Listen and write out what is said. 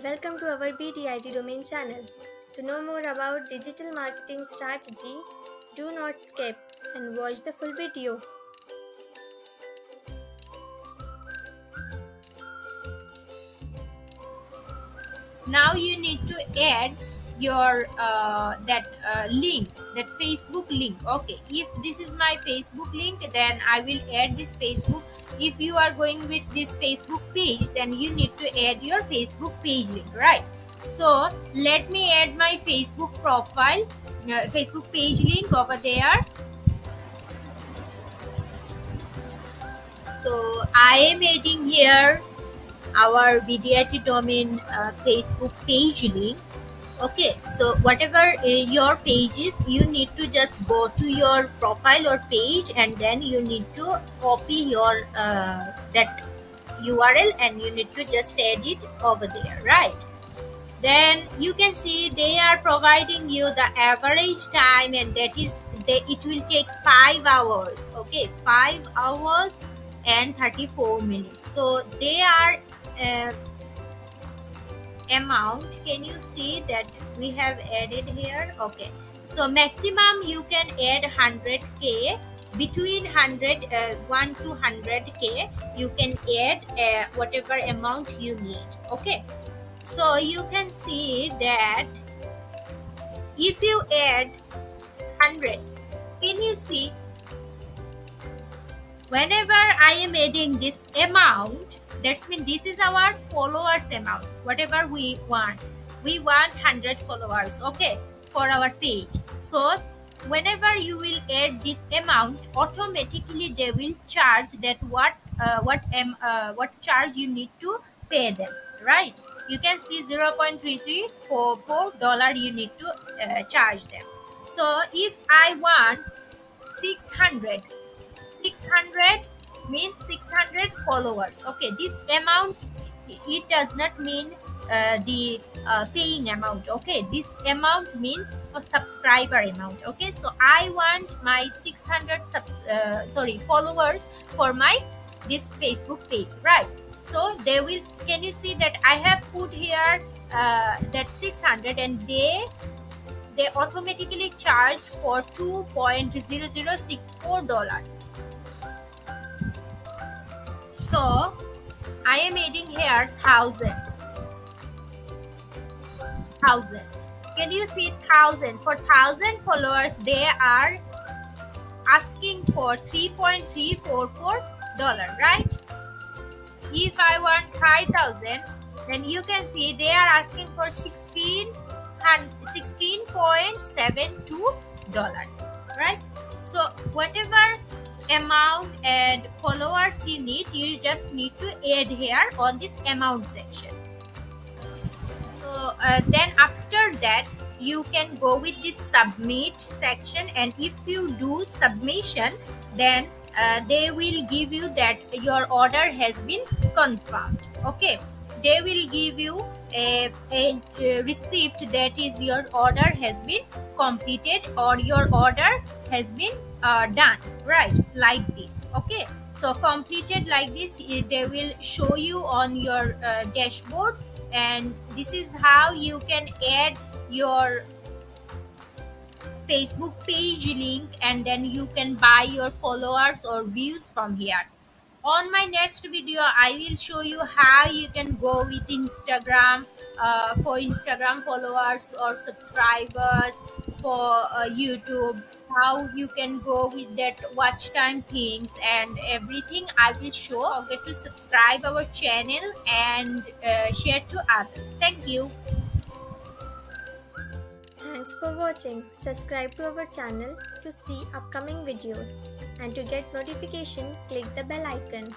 Welcome to our BDIT domain channel. To know more about digital marketing strategy, do not skip and watch the full video. Now you need to add your link, that Facebook link. Okay, if this is my Facebook link, then I will add this Facebook. If you are going with this Facebook page, then you need to add your Facebook page link, right? So let me add my Facebook profile, Facebook page link over there. So I am adding here our BDIT domain Facebook page link. Okay, so whatever your page is, you need to just go to your profile or page, and then you need to copy your that URL, and you need to just add it over there, right? Then you can see they are providing you the average time, and that is it will take 5 hours. Okay, 5 hours and 34 minutes. So they are amount, can you see that we have added here? Okay, so maximum you can add 100k. Between 1 to 100k you can add whatever amount you need. Okay, so you can see that if you add 100, can you see whenever I am adding this amount, that's mean this is our followers amount, whatever we want 100 followers, okay, for our page. So whenever you will add this amount, automatically they will charge that what charge you need to pay them, right? You can see $0.3344 you need to charge them. So if I want 600 means 600 followers. Okay, this amount, it does not mean the paying amount. Okay, this amount means a subscriber amount. Okay, so I want my 600 followers for my this Facebook page, right? So they will, can you see that I have put here that 600, and they automatically charged for $2.0064. So I am adding here 1000. Can you see 1000? For 1000 followers, they are asking for $3.344, right? If I want 5000, then you can see they are asking for $16.72, right? So whatever amount and followers you need, you just need to add here on this amount section. So then after that you can go with this submit section, and if you do submission, then they will give you that your order has been confirmed. Okay, they will give you a receipt that is your order has been completed or your order has been done, right? Like this. Okay, so completed like this, they will show you on your dashboard, and this is how you can add your Facebook page link, and then you can buy your followers or views from here. On my next video, I will show you how you can go with Instagram for Instagram followers or subscribers, for YouTube, how you can go with that watch time things and everything I will show. Don't forget to subscribe our channel and share to others. Thank you. Thanks for watching. Subscribe to our channel to see upcoming videos, and to get notification, click the bell icon.